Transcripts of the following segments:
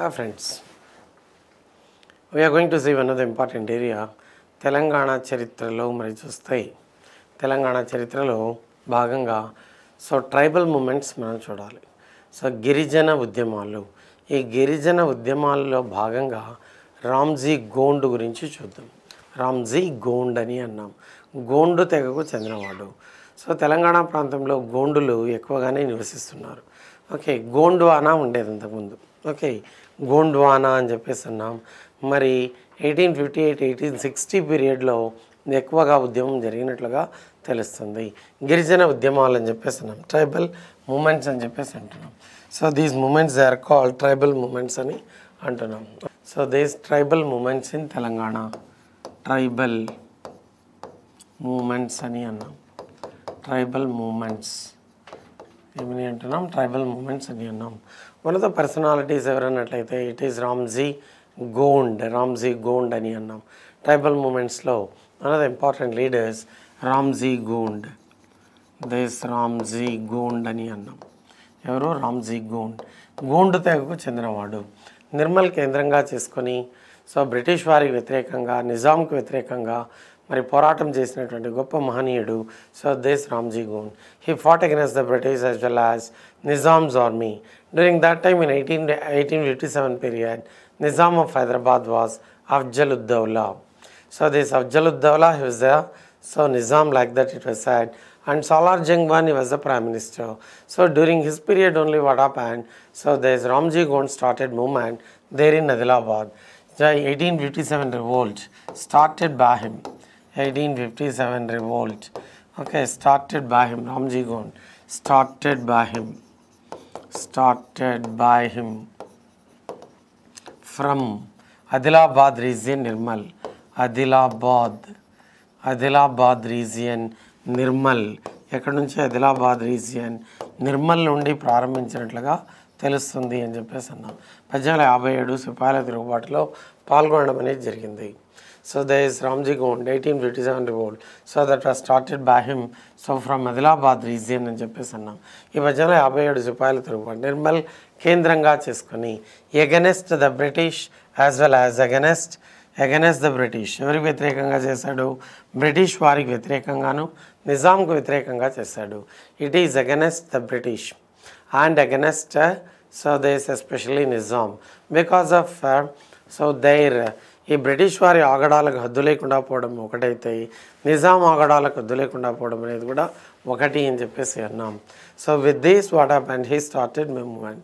Hi friends, we are going to see one of the important area Telangana చరిత్రలో మరి చూస్తాయి తెలంగాణ చరిత్రలో భాగంగా ట్రైబల్ మూమెంట్స్ మనం చూడాలి. గిరిజన ఉద్యమాలు, ఈ గిరిజన ఉద్యమాలలో భాగంగా రామ్జీ గోండ్ గురించి చూద్దాం. రామ్జీ గోండ్ అని అన్నాం. గోండు తెగకు చెందినవాడు. తెలంగాణ ప్రాంతంలో గోండులు ఎక్కువగానే నివసిస్తున్నారు. గోండ్వానా ఉండేది అంతకుముందు. గోండ్వానా అని చెప్పేసి అన్నాం. మరి 1858-1860 పీరియడ్లో ఎక్కువగా ఉద్యమం జరిగినట్లుగా తెలుస్తుంది. గిరిజన ఉద్యమాలు అని చెప్పేసి అన్నాం. ట్రైబల్ మూమెంట్స్ అని చెప్పేసి అంటున్నాం. These moments they are called tribal moments అని అంటున్నాం. These tribal moments in Telangana, tribal moments అని అన్నాం. ట్రైబల్ మూమెంట్స్ ఏమని అంటున్నాం? ట్రైబల్ మూమెంట్స్ అని అన్నాం. వన్ ఆఫ్ ద పర్సనాలిటీస్ ఎవరన్నట్లయితే ఇట్ ఈస్ రామ్జీ గోండ్. రామ్జీ గోండ్ అని అన్నాం. ట్రైబల్ మూమెంట్స్లో one of the important leaders Ramji Gond. This Ramji Gond అని అన్నాం. ఎవరు? రామ్జీ గోండ్. గోండు తెగకు చెందినవాడు. నిర్మల్ కేంద్రంగా చేసుకొని బ్రిటిష్ వారికి వ్యతిరేకంగా, నిజాంకు వ్యతిరేకంగా మరి పోరాటం చేసినటువంటి గొప్ప మహనీయుడు. This Ramji Gond. He fat against the British as well as Nizam's army. During that time in 1857 period, Nizam of Hyderabad was Afzal-ud-Dawla. This Afzal-ud-Dawla, he was there. Nizam, like that it was said. And Salar Jung I, he was the prime minister. During his period only what happened? This Ramji Gond started movement there in Adilabad. The 1857 revolt started by him. 1857 revolt. Started by him. Ramji Gond started by him. Started by him from Adilabad region, Nirmal. Adilabad region, Nirmal. ఎక్కడి నుంచి? Adilabad region, Nirmal నుండి ప్రారంభించినట్లుగా తెలుస్తుంది అని చెప్పేసి అన్నాం. 1857 సిపాయిల తిరుగుబాటులో పాల్గొనడం అనేది జరిగింది. There is Ramji Gond, 1857 revolt. That was started by him. From Adilabad region అని చెప్పేసి అన్నాం. ఈ 1857 సిపాయిల తిరుగుబాటు నిర్మల్ కేంద్రంగా చేసుకొని against the British as well as against the British. ఎవరికి వ్యతిరేకంగా చేశాడు? బ్రిటిష్ వారికి వ్యతిరేకంగాను, నిజాంకు వ్యతిరేకంగా చేశాడు. It is against the British and against this especially Nizam because of their. ఈ బ్రిటిష్ వారి ఆగడాలకు హద్దు లేకుండా పోవడం ఒకటైతే, నిజాం ఆగడాలకు హద్దు లేకుండా పోవడం అనేది కూడా ఒకటి అని చెప్పేసి అన్నాం. With this what happened? He started movement.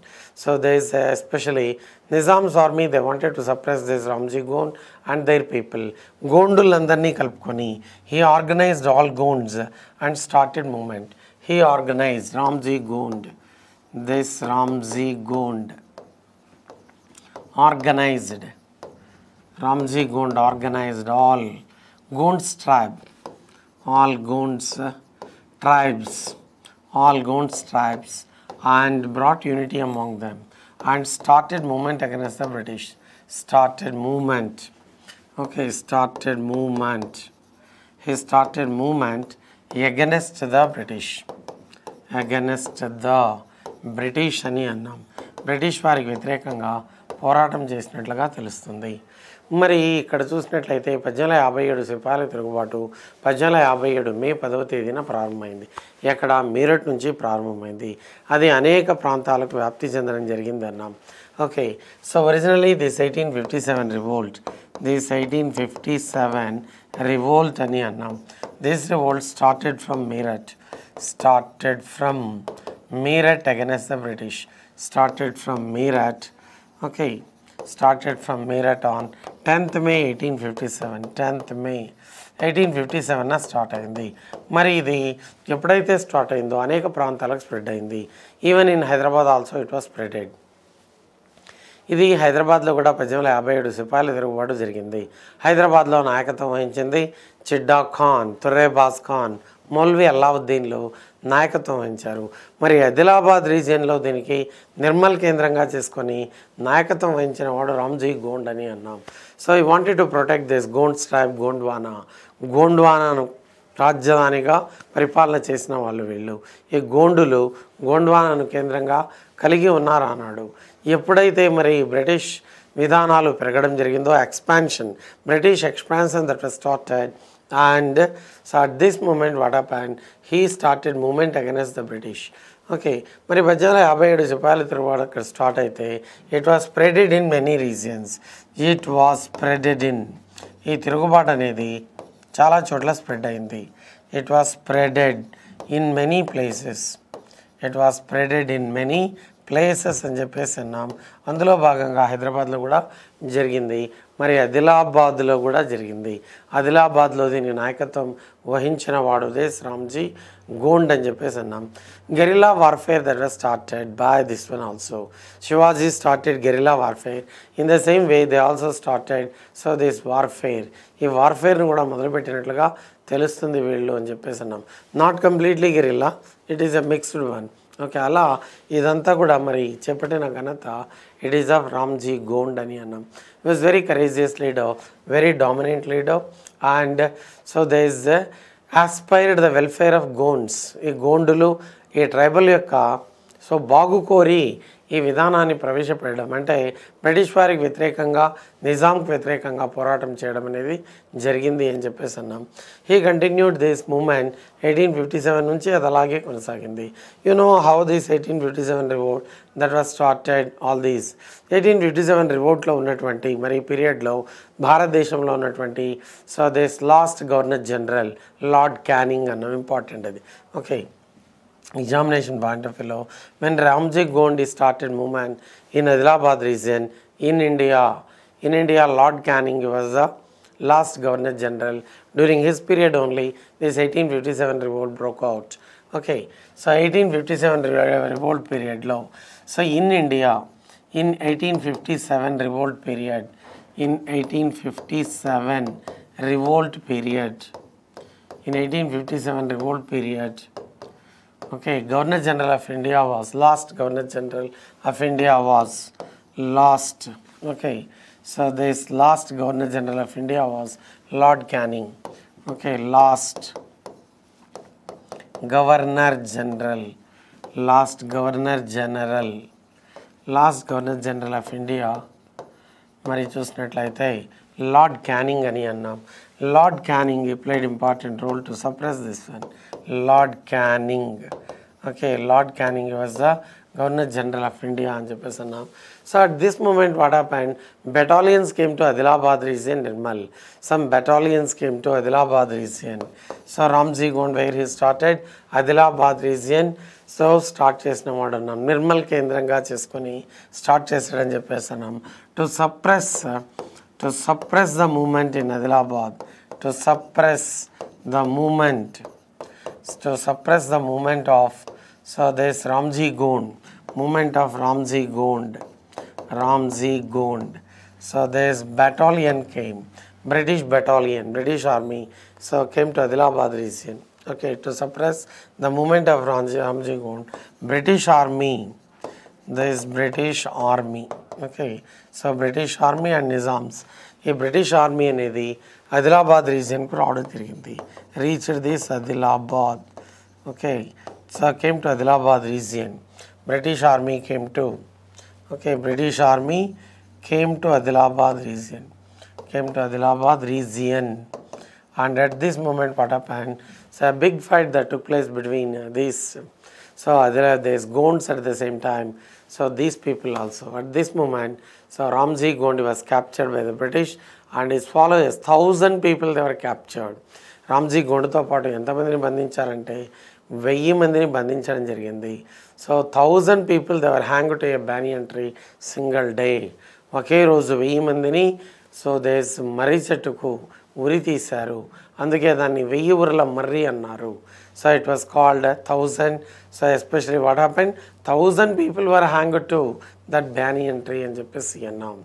This especially Nizam's army they wanted to suppress this Ramji Gond and their people. గోండులందరినీ కలుపుకొని he organized all Gonds and started movement. He organized Ramji Gond. This Ramji Gond organized. Ramji Gond organized all Gonds tribe, all Gonds tribes and brought unity among them and started movement against the British. Started movement. He started movement against the British. Against the British అని అన్నాం. British వారికి వ్యతిరేకంగా పోరాటం చేసినట్లుగా తెలుస్తుంది. మరి ఇక్కడ చూసినట్లయితే 1857 సిపాయిల తిరుగుబాటు 1857 మే 10వ తేదీన ప్రారంభమైంది. ఎక్కడ? మీరట్ నుంచి ప్రారంభమైంది. అది అనేక ప్రాంతాలకు వ్యాప్తి చెందడం జరిగింది అన్నాం. ఒరిజినల్లీ దిస్ 1857 రివోల్ట్ అని అన్నాం. This revolt started from Meerut against the British. Started from Meerut on 10th May 1857 start అయింది. మరి ఇది ఎప్పుడైతే స్టార్ట్ అయిందో అనేక ప్రాంతాలకు స్ప్రెడ్ అయింది. Even in Hyderabad also it was spreaded. ఇది హైదరాబాద్లో కూడా 1857 సిపాయిల తిరుగుబాటు జరిగింది. హైదరాబాద్లో నాయకత్వం వహించింది చిడ్డా ఖాన్, తుర్రేబాజ్ ఖాన్, మౌల్వీ అల్లావుద్దీన్లు నాయకత్వం వహించారు. మరి ఆదిలాబాద్ రీజియన్లో దీనికి నిర్మల్ కేంద్రంగా చేసుకొని నాయకత్వం వహించిన వాడు రామ్జీ గోండ్ అని అన్నాం. ఈ wanted to protect this Gonds tribe. గోండ్వానాను రాజధానిగా పరిపాలన చేసిన వాళ్ళు వీళ్ళు. ఈ గోండులు గోండ్వానాను కేంద్రంగా కలిగి ఉన్నారు అన్నాడు. ఎప్పుడైతే మరి బ్రిటిష్ విధానాలు పెరగడం జరిగిందో, British expansion that was started, and so at this moment what happened, he started moment against the British. Okay, మరి 1857 సిపాయిల తిరుగుబాటు అక్కడ స్టార్ట్ అయితే it was spreaded in many regions. ఈ తిరుగుబాటు అనేది చాలా చోట్ల స్ప్రెడ్ అయింది. It was spreaded in many places అని చెప్పేసి అన్నాం. అందులో భాగంగా హైదరాబాద్లో కూడా జరిగింది, మరి ఆదిలాబాద్లో కూడా జరిగింది. ఆదిలాబాద్లో దీని నాయకత్వం వహించిన వాడు దేశ్ రామ్జీ గోండ్ అని చెప్పేసి అన్నాం. Guerrilla warfare that was started by this one also. Shivaji started guerrilla warfare. In the same way they also started so this warfare. ఈ వార్ఫేర్ను కూడా మొదలుపెట్టినట్లుగా తెలుస్తుంది వీళ్ళు అని చెప్పేసి అన్నాం. Not completely guerrilla, it is a mixed one. Okay, అలా ఇదంతా కూడా మరి చేపట్టిన ఘనత it is of Ramji Gond అని అన్నాం. He was very courageous leader, very dominant leader, and so there is aspired the welfare of Gonds. ఈ గోండులు ఈ ట్రైబల్ యొక్క సో బాగుకోరి ఈ విధానాన్ని ప్రవేశపెట్టడం, అంటే బ్రిటిష్ వారికి వ్యతిరేకంగా, నిజాంకి వ్యతిరేకంగా పోరాటం చేయడం అనేది జరిగింది అని చెప్పేసి అన్నాం. హీ కంటిన్యూడ్ దిస్ మూమెంట్ 1857 నుంచి అది అలాగే కొనసాగింది. You know how this 1857 revolt that was started all these. 1857 రివోల్ట్లో ఉన్నటువంటి మరి పీరియడ్లో భారతదేశంలో ఉన్నటువంటి so this last governor general lord canning అన్నాం, ఇంపార్టెంట్ అది. Okay, examination point of view, when Ramji Gond started movement in Adilabad region in India, Lord Canning was the last Governor General. During his period only this 1857 revolt broke out. Okay, so 1857 revolt period low. So in India, in 1857 revolt period, in 1857 revolt period, okay, Governor General of India was last Governor General of India was lost. Okay, so this last Governor General of India was Lord Canning. Okay, last Governor General of India మరి చూసినట్లయితే lord canning అని అన్నాం. Lord canning played important role to suppress this one. Lord Canning. Okay, Lord Canning was the Governor General of India అని చెప్పేసి అన్నాం. So at this moment what happened, battalions came to Adilabad region, Nirmal. Some battalions came to Adilabad region. So Ramji Gond where he started Adilabad region. So start చేసిన వాడు అన్నాం, నిర్మల్ కేంద్రంగా చేసుకొని start చేశాడని చెప్పేసి అన్నాం. To suppress the moment in Adilabad, to suppress the moment of so this Ramji Gond, moment of Ramji Gond. So this battalion came, British army so came to Adilabad region. Okay, to suppress the movement of Ramji Gond, British army. Okay, so British army and nizams. ఈ British army అనేది ఆదిలాబాద్ రీజియన్కు రావడం జరిగింది. Reached this Adilabad. Okay, so came to Adilabad region. British army came to Adilabad region. And at this moment what happened, so a big fight that took place between these, so there's Gonds at the same time, so these people also at this moment. So Ramji Gond was captured by the British and his followers, 1000 people they were captured. Ramji గోండ్తో పాటు ఎంతమందిని బంధించారంటే 1000 మందిని బంధించడం జరిగింది. So 1000 people they were hanged to a banyan tree single day. ఒకే రోజు 1000 మందిని so does మర్రి చెట్టుకు ఉరి తీశారు, అందుకే దాన్ని 1000 ఉరుల మర్రి అన్నారు. So it was called 1000. So especially what happened, 1000 people were hanged to that banyan tree అని చెప్పేసి అన్నాం.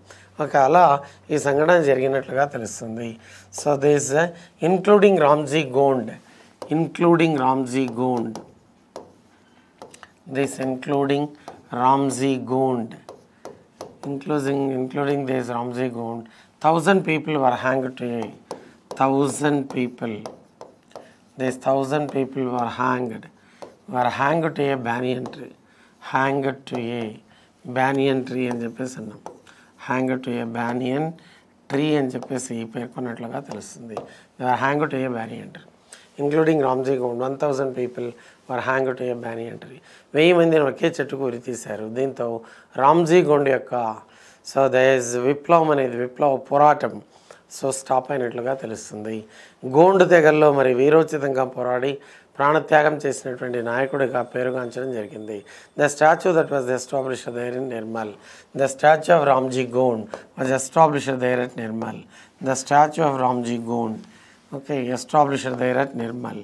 ఓకే, అలా ఈ సంఘటన జరిగినట్లుగా తెలుస్తుంది. So this including Ramji Gond, including this Ramji Gond, 1000 people were hanged to a 1000 people. These 1000 people were hanged to a banyan tree. Hanged to a banyan tree అని చెప్పేసి అన్నాం. Hang to a banyan tree అని చెప్పేసి పేర్కొన్నట్లుగా తెలుస్తుంది. They are hang to a banyan tree including Ramji Gond. 1000 people were hang to a banyan tree. 1000 మందిని ఒకే చెట్టుకు ఉరి తీశారు. దీంతో రామ్జీ గోండ్ యొక్క విప్లవం అనేది విప్లవ పోరాటం స్టాప్ అయినట్లుగా తెలుస్తుంది. గోండ్ తెగల్లో మరి వీరోచితంగా పోరాడి ప్రాణత్యాగం చేసినటువంటి నాయకుడిగా పేరుగాంచడం జరిగింది. The statue that was established there in Nirmal. The statue of Ramji Gond was established there at Nirmal. The statue of Ramji Gond established there at Nirmal.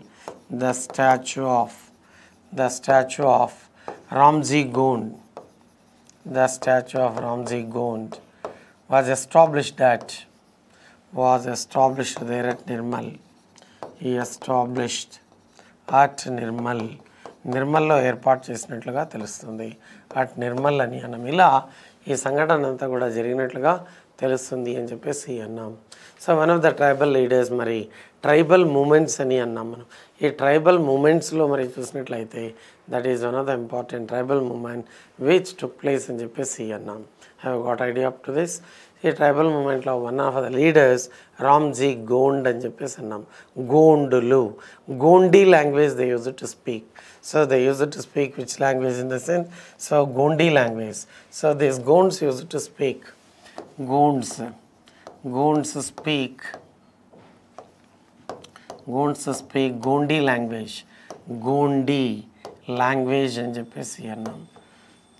The statue of Ramji Gond. The statue of Ramji Gond was established there at Nirmal. He established at Nirmal. నిర్మల్లో ఏర్పాటు చేసినట్లుగా తెలుస్తుంది. At Nirmal అని అన్నాం. ఇలా ఈ సంఘటన అంతా కూడా జరిగినట్లుగా తెలుస్తుంది అని చెప్పేసి అన్నాం. So one of the tribal leaders, మరి ట్రైబల్ మూమెంట్స్ అని అన్నాం మనం. ఈ ట్రైబల్ మూమెంట్స్లో మరి చూసినట్లయితే that is one of the important tribal movement which took place అని చెప్పేసి అన్నాం. Have got idea up to this. ఈ ట్రైబల్ మూమెంట్లో one of the leaders Ramji Gond అని చెప్పేసి అన్నాం. గోండులు, Gondi language they use to speak. So they used to speak which language in the sense? So Gondi language. So these Gonds used to speak. Gonds speak Gondi language. Gondi language అని చెప్పేసి అన్నాం.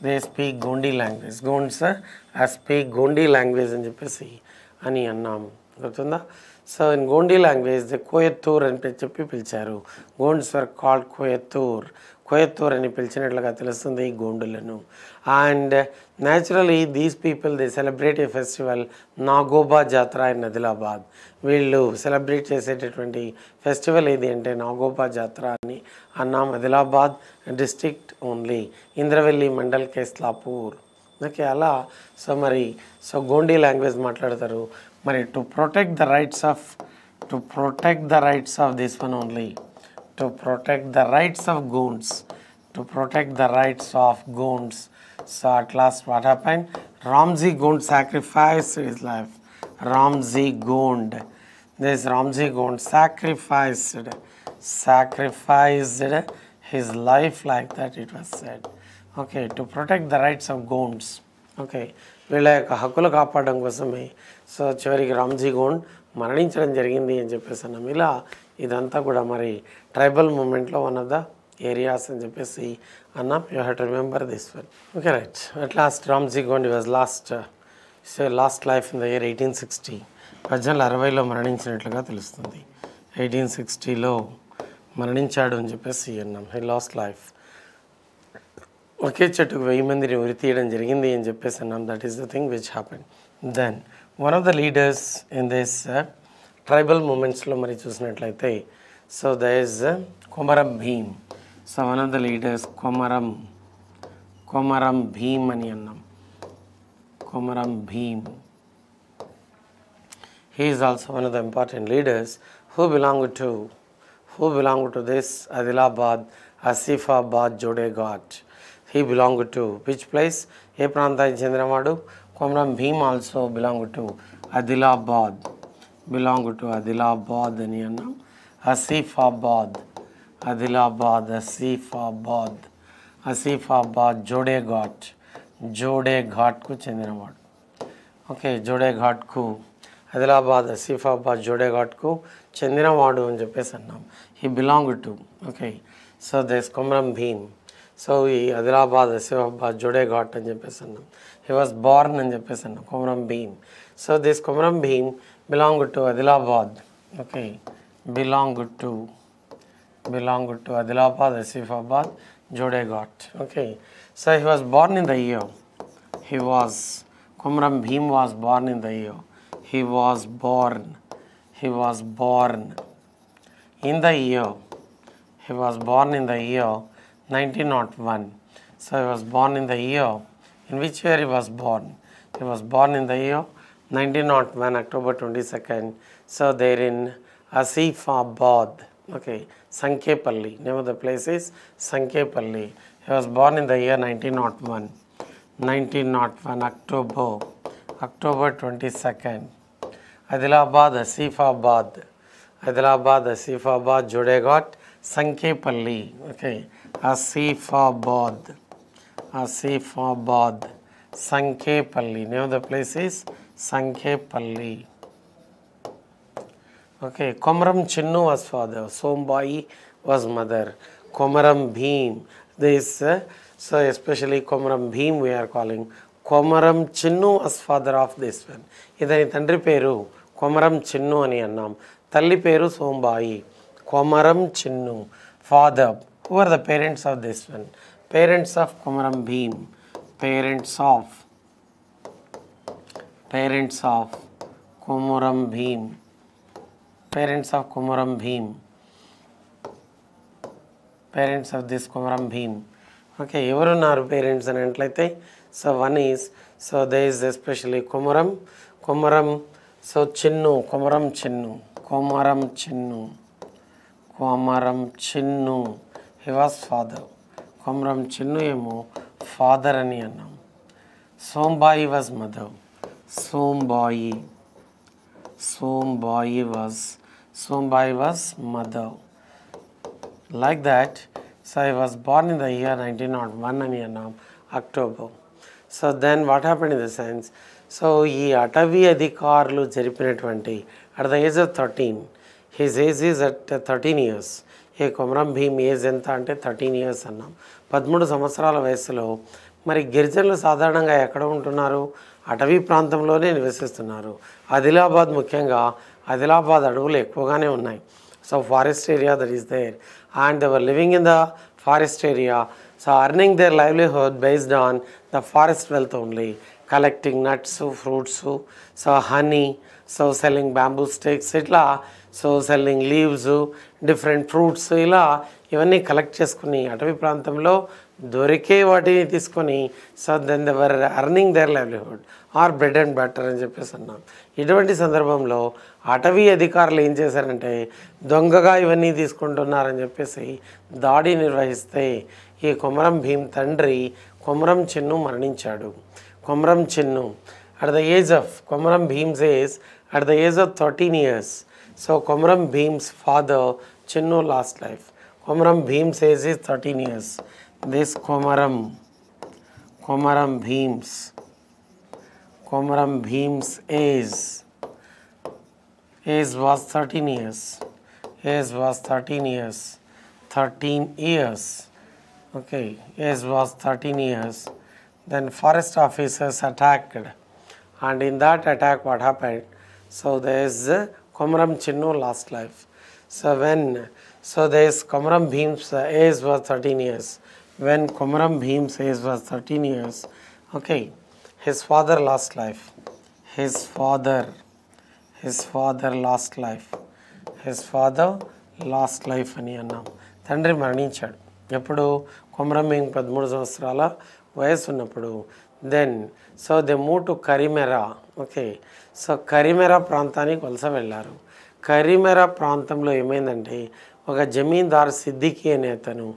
They speak Gondi language. Gonds speak Gondi language అని చెప్పేసి అని అన్నాం. గుర్తుందా? So in Gondi language the కోయత్తూర్ అని చెప్పి పిలిచారు. గోండ్స్ వర్ కాల్డ్ కోయత్తూర్ అని పిలిచినట్లుగా తెలుస్తుంది ఈ గోండులను. And naturally these people they celebrate a festival Nagoba Jatara in Adilabad. వీళ్ళు సెలబ్రేట్ చేసేటటువంటి ఫెస్టివల్ ఏది అంటే నాగోబా జాతర అని అన్నాం. Adilabad district only, Indravelli mandal Keslapur. Okay, అలా సో గోండీ లాంగ్వేజ్ మాట్లాడతారు. మరి to protect the rights of this one only, to protect the rights of Gonds. So at last what happened? Ramji Gond sacrificed his life. Ramji Gond sacrificed his life, like that it was said. Okay, to protect the rights of Gonds. Okay, వీళ్ళ యొక్క హక్కులు కాపాడడం కోసమే so చివరికి రామ్జీ గోండ్ మరణించడం జరిగింది అని చెప్పేసి అన్నాం. ఇలా ఇదంతా కూడా మరి ట్రైబల్ మూమెంట్లో వన్ ఆఫ్ ద ఏరియాస్ అని చెప్పేసి అన్నాం. You have to remember this one. Okay, right. At last Ramji Gond was last life in the year 1860. 1860లో మరణించినట్లుగా తెలుస్తుంది. 1860లో మరణించాడు అని చెప్పేసి అన్నాం. He lost life. ఒకే చెట్టుకు 1000 మందిని ఉరి తీయడం జరిగింది అని చెప్పేసి అన్నాం. That is the thing which happen. Then one of the leaders in this tribal మూమెంట్స్లో మరి చూసినట్లయితే so there is Komaram Bhim. So one of the leaders Komaram Bheem అని అన్నాం. Komaram Bhim. He is also one of the important leaders who belong to this Adilabad, Asifabad, Jodeghat. He belonged to which place? ఏ ప్రాంతానికి చెందినవాడు? Komaram Bhim also belonged to Adilabad అని అన్నాం. Asifabad, జోడేఘాట్కు చెందినవాడు. Okay, జోడేఘాట్కు, ఆదిలాబాద్, ఆసిఫాబాద్, జోడేఘాట్కు చెందినవాడు అని చెప్పేసి అన్నాం. He belong to. Okay, so this Komaram Bhim. So ఈ ఆదిలాబాద్, ఆసిఫాబాద్, జోడేఘాట్ అని చెప్పేసి అన్నాం. హీ వాజ్ బోర్న్ అని చెప్పేసి అన్నాం. Komaram Bhim. So this Komaram Bhim belong to Adilabad. Okay, belong to Adilabad, Asifabad, Jodeghat. Okay, so he was born in the year. Komram Bhim was born in the year. He was born in the year 1901. So he was born in the year. In which year he was born? He was born in the year 1901, October 22nd. So there in Asifabad. Okay, Sankepalli. Name of the place is Sankepalli. He was born in the year 1901. 1901 October 22nd. Adilabad, Asifabad, Jodegot, Sankepalli. Okay, Asifabad, Sankepalli. Name of the place is Sankepalli. Okay, Komram Chinnu was father, Sombai was mother, Komram Bhim. This, so especially Komram Bhim we are calling. Komram Chinnu was father of this one. Idani tandri peru Komram Chinnu ani annam. Talli peru Sombai. Komram Chinnu. Father. Who are the parents of this one? Parents of Komram Bhim. Parents of Komram Bhim. Parents of Komram Bhim. Parents of this Komram Bhim. Okay, ఎవరున్నారు parents అని అంటలైతే so one is so they is especially Komaram so Chinnu Komaram Chinnu he was father. Komaram Chinnu ఏమో father అని అన్నాం. Sombai was mother. Sombai was mother. Like that, so I was born in the year 1901 అని అన్నాం October. So then what happened in the sense, so ఈ అటవీ అధికారులు జరిపినటువంటి at the age of 13, his age is at 13 years. ఈ Komaram Bhim age ఎంత అంటే 13 years అన్నాం. 13 సంవత్సరాల వయసులో మరి గిరిజనులు సాధారణంగా ఎక్కడ ఉంటున్నారు? అటవీ ప్రాంతంలోనే నివసిస్తున్నారు. ఆదిలాబాద్ ముఖ్యంగా ఆదిలాబాద్ అడవులు ఎక్కువగానే ఉన్నాయి. So forest area that is there and they were living in the forest area. So earning their livelihood based on the forest wealth only, collecting nuts, fruits, so honey, so selling bamboo sticks, ఇట్లా so selling leaves, different fruits, ఇలా ఇవన్నీ collect చేసుకుని అటవీ ప్రాంతంలో దొరికే వాటిని తీసుకొని so then they were earning their livelihood or bread and butter అని చెప్పేసి అన్నాం. ఇటువంటి సందర్భంలో అటవీ అధికారులు ఏం చేశారంటే దొంగగా ఇవన్నీ తీసుకుంటున్నారని చెప్పేసి దాడి నిర్వహిస్తే ఈ కొమరం భీమ్ తండ్రి కొమరం చిన్ను మరణించాడు. Komaram Chinnu at the age of Komram Bhim's age, at the age of 13 years. So Komram Bhim's father Chinnu lost life. Komram Bhim's age is 13 years. This Komram Bhim's age was 13 years. 13 years. Okay, age was 13 years. Then forest officers attacked. And in that attack what happened? So there is Komram Chinnu lost life. So there is Komram Bhim's age was 13 years. When Komram Bhim's age was 13 years, okay, his father lost life. His father lost life అని అన్నాం. తండ్రి మరణించాడు. ఎప్పుడు? కొమరం భీం 13 సంవత్సరాల వయసు ఉన్నప్పుడు. Then so they move to Kerameri. Okay, so Kerameri ప్రాంతానికి వలస వెళ్ళారు. కరిమెరా ప్రాంతంలో ఏమైందంటే ఒక జమీందార్ సిద్దికి అనే అతను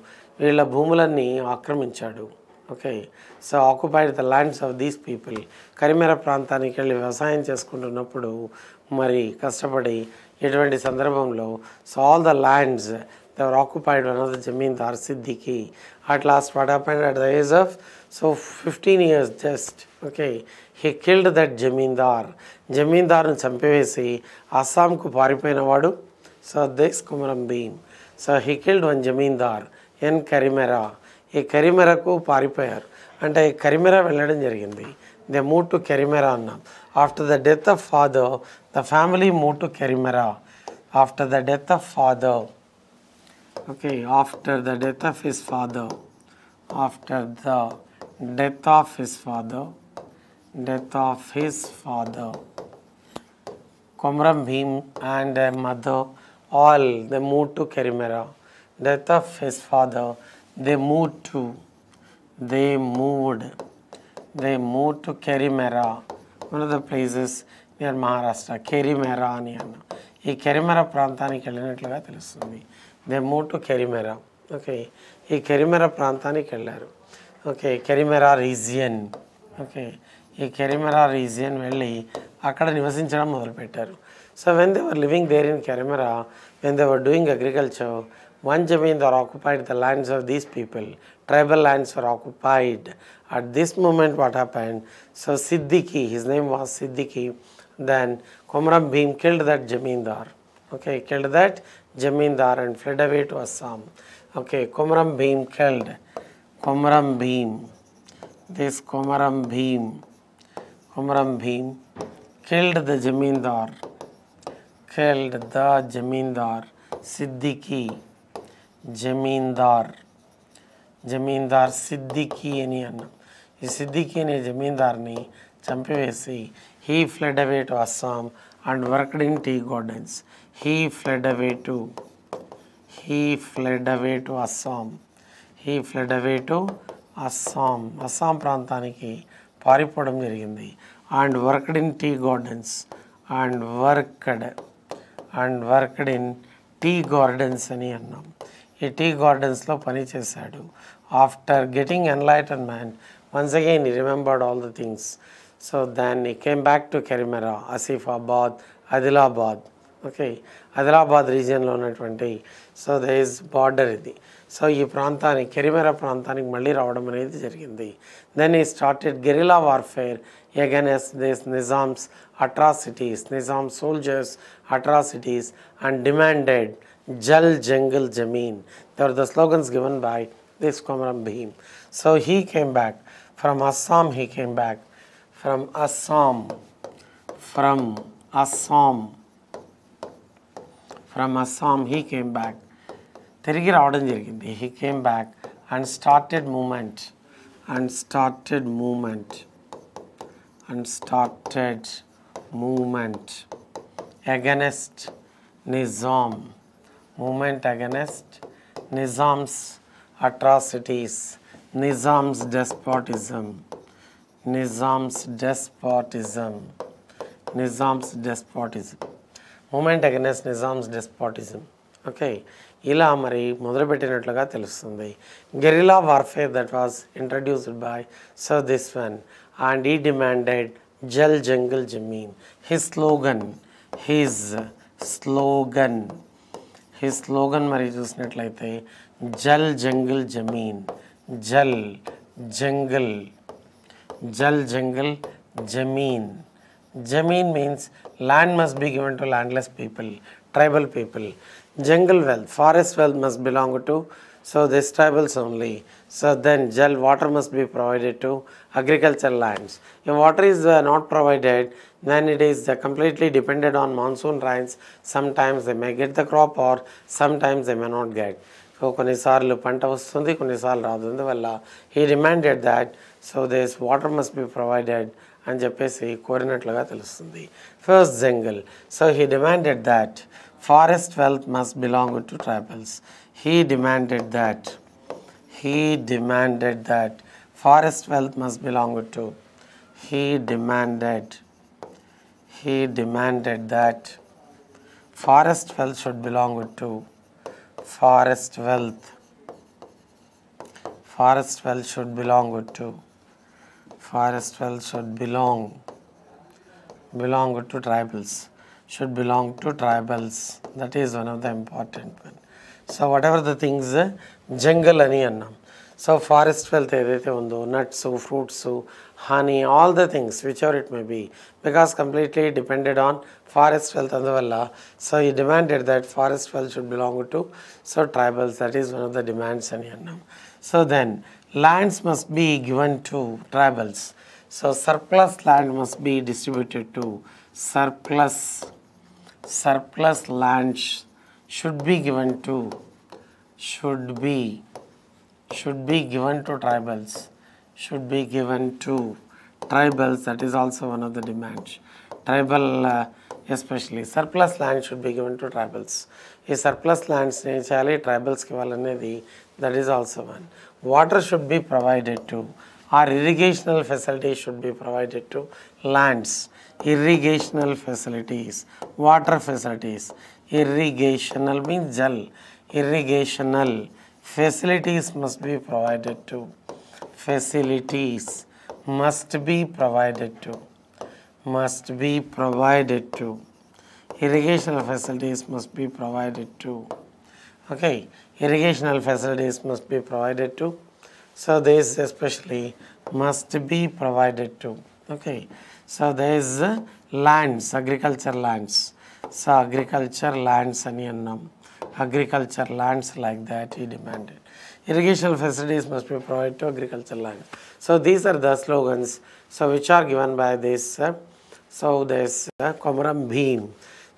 వీళ్ళ భూములన్నీ ఆక్రమించాడు. Okay, so occupied the lands of these people. Kerameri ప్రాంతానికి వెళ్ళి వ్యవసాయం చేసుకుంటున్నప్పుడు మరి కష్టపడి ఇటువంటి సందర్భంలో so all the lands they were occupied by another Jamindar Siddiqui. At last what happened at the age of 15 years just, okay, he killed that Jamindar ను చంపివేసి అస్సాంకు పారిపోయినవాడు. So this Komram Bhim. So he killed one Jamindar in Karimera. ఈ కరిమెరకు పారిపోయారు. అంటే కరిమెరా వెళ్ళడం జరిగింది. They moved to Karimera అన్నాం. After the death of father, the family moved to Karimera. After the death of father, okay, after the death of his father, Komram Bhim and their mother, all they moved to Karimera. Death of his father, they moved to Karimera, one of the places near Maharashtra. Karimera అని అన్నాం. ఈ కెరిమెరా ప్రాంతానికి వెళ్ళినట్లుగా తెలుస్తుంది. They move to Kerameri. Okay, ఈ కెరిమెరా ప్రాంతానికి వెళ్ళారు. Okay, కెరిమెరా region okay, ఈ కెరిమెరా రీజియన్ వెళ్ళి అక్కడ నివసించడం మొదలుపెట్టారు. So when they were living there in Kerameri, when they were doing agriculture, one Jamindar occupied the lands of these people. Tribal lands were occupied. At this moment what happened? So Siddiqui, his name was Siddiqui, then Komram Bhim killed that Jamindar. Okay, killed that Jamindar and fled away to Assam. Okay, Komram Bhim killed. Komram Bhim. This Komram Bhim killed the Jamindar. Killed the Jamindar. Siddiqui. Zamindar Siddiqui అని అన్నాం. ఈ సిద్దికి అనే జమీందార్ని చంపివేసి he fled away to Assam and worked in tea gardens. He fled away to Assam ప్రాంతానికి పారిపోవడం జరిగింది. And worked in tea gardens and worked in tea gardens అని అన్నాం. ఈ టీ గార్డెన్స్లో పనిచేశాడు. After getting enlightenment once again he remembered all the things. So then he came back to Kerameri, Asifabad, Adilabad. Okay, Adilabad రీజియన్లో ఉన్నటువంటి సో దే ఇస్ బార్డర్ ఇది. So ఈ ప్రాంతానికి కెరిమెరా ప్రాంతానికి మళ్ళీ రావడం అనేది జరిగింది. Then he started guerrilla warfare against this Nizam's atrocities, Nizam soldiers' atrocities, and demanded Jal Jangal Jameen. They were the slogans given by this Komram Bhim. So he came back from Assam. He came back from Assam. He came back. తిరిగి రావడం జరిగింది. He came back and started movement against Nizam. Movement against Nizam's atrocities, Nizam's despotism. Movement against Nizam's despotism. Okay, ఇలా మరి మొదలుపెట్టినట్లుగా తెలుస్తుంది. Guerrilla warfare that was introduced by so this one, and he demanded Jal Jangal Jameen. His slogan మరి చూసినట్లయితే Jal Jangal Zameen. Jal Jangal Zameen. Jameen means land must be given to landless people, tribal people. Jungle wealth, forest wealth must belong to so this tribals only. So then Jal, water must be provided to agricultural lands. If water is not provided, then it is completely dependent on monsoon rains. Sometimes they may get the crop or sometimes they may not get. So కొన్నిసార్లు పంట వస్తుంది, కొన్నిసార్లు రాదు. అందువల్ల he demanded that so this water must be provided అని చెప్పేసి కోరినట్లుగా తెలుస్తుంది. First jungle. So he demanded that forest wealth must belong to tribals. He demanded that forest wealth must belong to. He demanded that forest wealth should belong to. Forest wealth should belong to. Forest wealth should belong to tribals. Should belong to tribals. That is one of the important one. So whatever the things jungle ani annam. So forest wealth edaithe undo, nuts, fruits, honey, all the things whichever it may be, because completely depended on forest wealth anduvalla. So he demanded that forest wealth should belong to so tribals. That is one of the demands ani annam. So then lands must be given to tribals. So surplus land must be distributed to. Surplus lands should be given to tribals. That is also one of the demands. Tribal especially surplus land should be given to tribals. ఈ surplus lands ని చేయాలి, ట్రైబల్స్కి ఇవ్వాలనేది that is also one. Water should be provided to, or irrigational facilities should be provided to lands. Irrigational facilities, water facilities. Irrigational means jal. Irrigational facilities must be provided to. Facilities must be provided to, must be provided to, irrigational facilities must be provided to. Okay, irrigational facilities must be provided to. So this especially must be provided to. Okay, so there is lands, agriculture lands. So agriculture lands ani annam, agriculture lands, like that he demanded. Irrigation facilities must be provided to agriculture lands. So these are the slogans, so which are given by this Komram Bhim.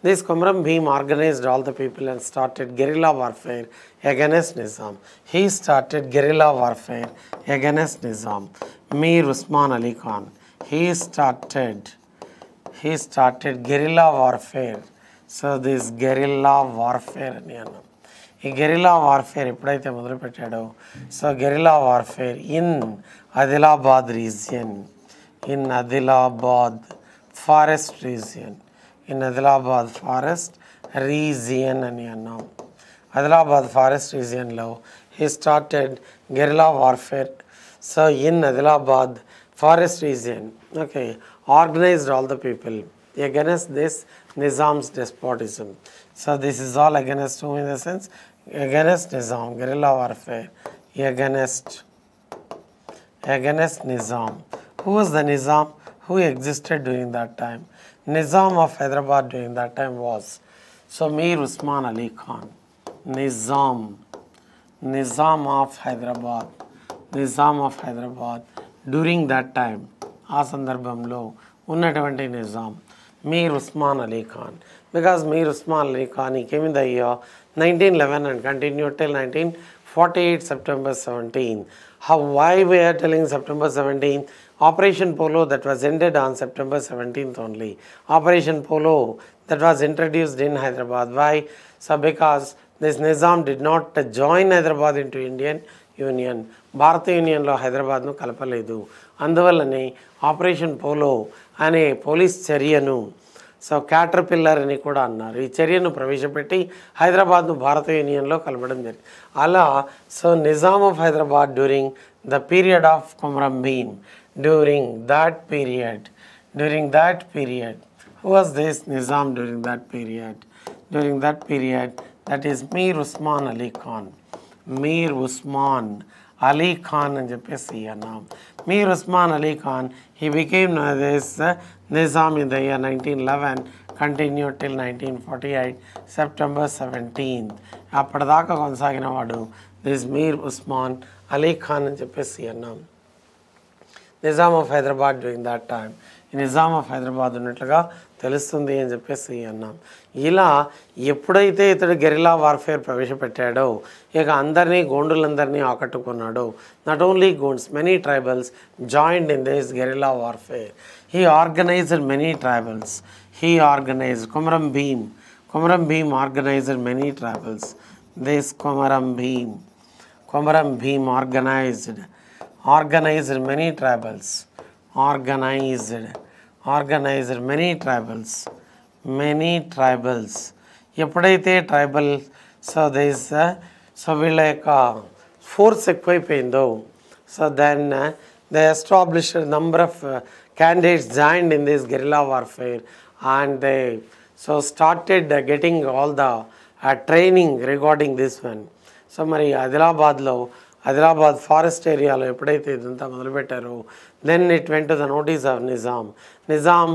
This Komram Bhim organized all the people and started guerrilla warfare against Nizam. He started guerrilla warfare against Nizam. Mir Usman Ali Khan. He started guerrilla warfare. So this guerrilla warfare ani annam. ఈ guerrilla warfare ఎప్పుడైతే మొదలుపెట్టాడో, so guerrilla warfare in Adilabad region, in Adilabad forest region, in Adilabad forest region అని అన్నాం. Adilabad forest రీజియన్లో he started guerrilla warfare. So in Adilabad forest region, okay, organized all the people against this Nizam's despotism. So this is all against whom, in the sense against Nizam, guerrilla warfare against Nizam. Who was the Nizam? Who existed during that time? Nizam of Hyderabad during that time was Mir Usman Ali Khan. Nizam of Hyderabad, Nizam of Hyderabad during that time, ఆ సందర్భంలో ఉన్నటువంటి Nizam Mir Osman Ali Khan. Because Mir Usman Ali Khan, he came in the year 1911 and continued till 1948 September 17. Why we are telling September 17? Operation Polo that was ended on September 17th only. Operation Polo that was introduced in Hyderabad. Why? So because this Nizam did not join Hyderabad into Indian Union. భారత యూనియన్లో హైదరాబాద్ను కలపలేదు. అందువల్లనే operation polo అనే police చర్యను, so క్యాటర్ pillar అని కూడా అన్నారు, ఈ చర్యను ప్రవేశపెట్టి హైదరాబాద్ను భారత యూనియన్లో కలపడం జరిగింది. అలా so Nizam of Hyderabad during the period of Komaram Bhim, during that period, who was this Nizam during that period? During that period, that is Mir Usman Ali Khan. Mir Usman Ali Khan అని చెప్పేసి అన్నాం. Mir Usman Ali Khan, he became this Nizam in the year 1911, continued till 1948 September 17th. అప్పటిదాకా కొనసాగిన వాడు this Mir Usman Ali Khan అని చెప్పేసి అన్నాం. Nizam of Hyderabad during that time, ఈ నిజాం ఆఫ్ హైదరాబాద్ ఉన్నట్లుగా తెలుస్తుంది అని చెప్పేసి అన్నాం. ఇలా ఎప్పుడైతే ఇతడు గెరిలా వార్ఫేర్ ప్రవేశపెట్టాడో, ఇక అందరినీ గోండులందరినీ ఆకట్టుకున్నాడో, not only Gonds, many tribals joined in this guerrilla warfare. He organized many tribals. He organized Komram Bhim organized many tribals. This Komram Bhim organized many tribals. Organized many tribals. ఎప్పుడైతే tribal so వీళ్ళ యొక్క force ఎక్కువైపోయిందో, so then they established number of candidates joined in this guerrilla warfare, and they so started getting all the training regarding this one. So మరి Adilabad forest ఏరియాలో ఎప్పుడైతే ఇదంతా మొదలుపెట్టారో, then it went to the notice of Nizam.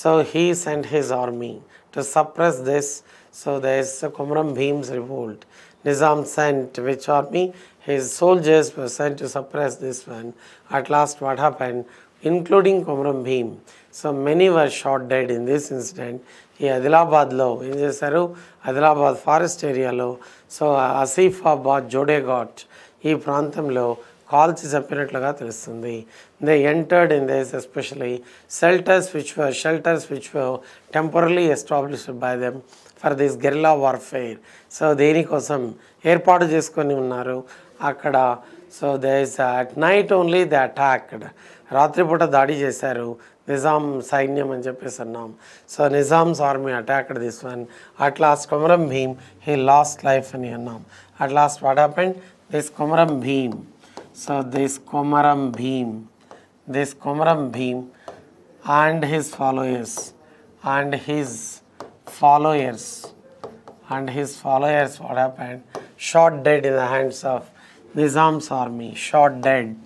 So he sent his army to suppress this. So this Komram Bhim's revolt. Nizam sent which army? His soldiers were sent to suppress this one. At last what happened? Including Komram Bhim. So many were shot dead in this incident. ఈ ఆదిలాబాద్లో ఏం చేశారు? Adilabad forest ఏరియాలో, so Asifabad, Jodeghat ఈ ప్రాంతంలో కాల్చి చంపినట్లుగా తెలుస్తుంది. They entered in this especially shelters which were temporary established by them for this guerrilla warfare. So దేనికోసం ఏర్పాటు చేసుకొని ఉన్నారు అక్కడ. So they is at night only they attacked. రాత్రిపూట దాడి చేశారు నిజాం సైన్యం అని చెప్పేసి అన్నాం. So Nizam's army attacked this one. At last Komram Bhim, he lost life అని అన్నాం. At last what happened? This Komram Bhim. So this Komram Bhim, this Komram Bhim and his followers what happened? Shot dead in the hands of Nizam's army. Shot dead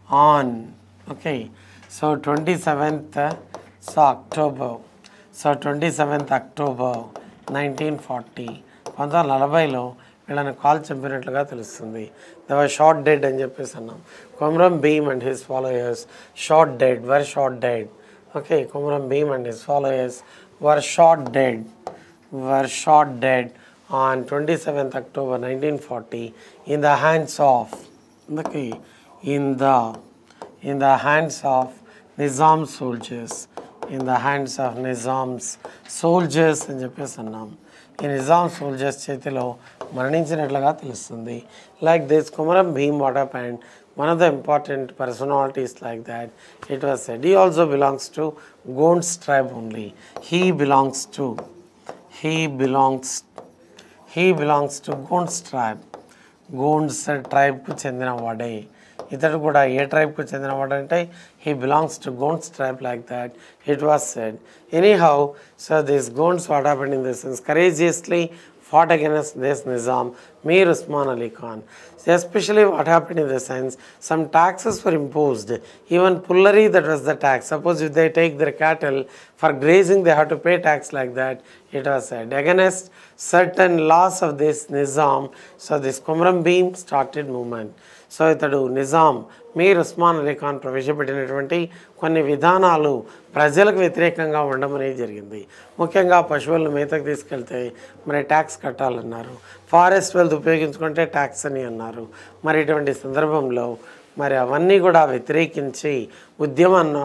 on, okay, so 27th October 1940 1940లో వీళ్ళని call చంపినట్లుగా తెలుస్తుంది. They were shot dead అని చెప్పేసి అన్నాం. Komaram Bhim and his followers were shot dead. Okay, Komram Bhimu and his followers were shot dead on 27th October 1940 in the hands of, okay, in the hands of Nizam soldiers, in the hands of Nizam's soldiers అని చెప్పేసి అన్నాం. ఈ Nizam soldiers చేతిలో మరణించినట్లుగా తెలుస్తుంది. Like this Komram Bhimu, what happened? One of the important personalities like that, it was said, he also belongs to Gonds tribe only. He belongs to Gonds tribe. Gonds tribe కు చెందిన వాడే. ఇతడు కూడా ఏ ట్రైబ్కు చెందినవాడంటే he belongs to Gonds tribe, like that it was said. Anyhow, so this Gonds, what happened in this sense, courageously fought against this Nizam, Mir Usman Ali Khan. Especially what happened in the sense, some taxes were imposed, even pullary, that was the tax. Suppose if they take their cattle for grazing, they have to pay tax, like that it was said. Against certain laws of this Nizam, so this Komram Bhimu started movement. So ఇతడు నిజాం మీర్ ఉస్మాన్ అలీ ఖాన్ ప్రవేశపెట్టినటువంటి కొన్ని విధానాలు ప్రజలకు వ్యతిరేకంగా ఉండడం అనేది జరిగింది. ముఖ్యంగా పశువులను మేతకు తీసుకెళ్తే మరి ట్యాక్స్ కట్టాలన్నారు, ఫారెస్ట్ వెల్త్ ఉపయోగించుకుంటే ట్యాక్స్ అని అన్నారు. మరి ఇటువంటి సందర్భంలో మరి అవన్నీ కూడా వ్యతిరేకించి ఉద్యమాన్ని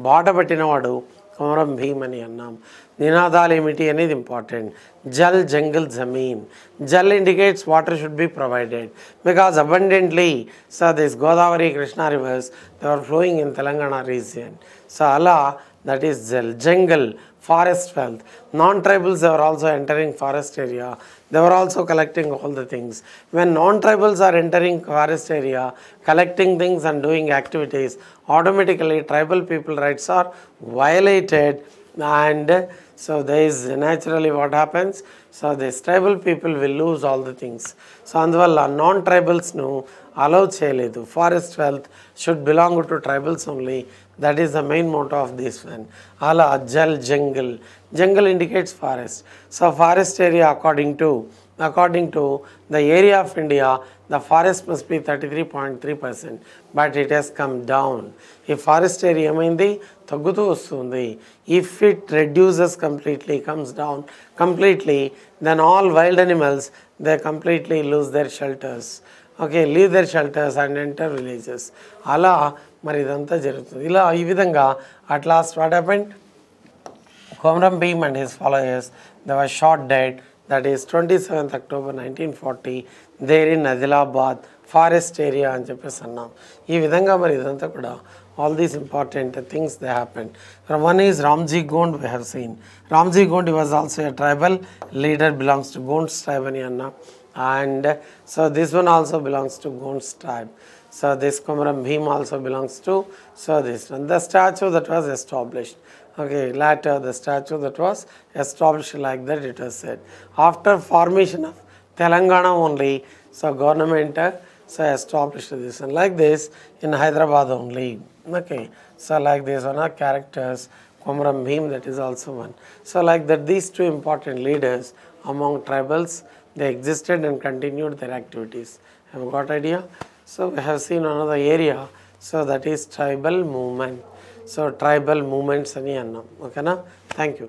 బాట పట్టినవాడు కొమరం భీమ్ అని అన్నాం. నినాదాలు ఏమిటి అనేది important. Jal Jangal Zameen. Jal indicates water should be provided because abundantly, so this Godavari, Krishna rivers, they were flowing in Telangana region. So Allah, that is jal. Jungle, forest wealth. Non-tribals, they were also entering forest area. They were also collecting all the things. When non-tribals are entering forest area, collecting things and doing activities, automatically tribal people rights are violated, and so there is naturally what happens, so this tribal people will lose all the things. So అందువల్ల non ట్రైబల్స్ను allow చేయలేదు. Forest wealth should belong to tribals only. That is the main motto of this one. అలా జల్ జంగల్. Jungle indicates forest. So forest area according to the area of India, the forest must be 33.3%, but it has come down. If forest area ఏమైంది తగ్గుతూ వస్తుంది. If it reduces completely, comes down completely, then all wild animals, they completely lose their shelters. Okay, leave their shelters and enter villages. అలా మరి ఇదంతా జరుగుతుంది. ఇలా ఈ విధంగా at last what happened? Komram Bhimu and his followers, they were shot dead. That is 27th October 1940 there in Adilabad forest area అని చెప్పేసి అన్నాం. ఈ విధంగా మరి ఇదంతా కూడా all these important things they happened. One is Ramji Gond, we have seen. Ramji Gond, he was also a tribal leader, belongs to Gonds tribe అని అన్నాం. And so this one also belongs to Gonds tribe. So this Komram Bhimu also belongs to, so this one. The statue that was established. Okay, later the statue that was established, like that it was said. After formation of Telangana only, so government so established this one. Like this in Hyderabad only. Okay, so like this one are characters. Komram Bhimu, that is also one. So like that these two important leaders among tribals, they existed and continued their activities. Have you got idea? So we have seen another area, so that is tribal movement. So tribal movements ani annam. Okay na? Thank you.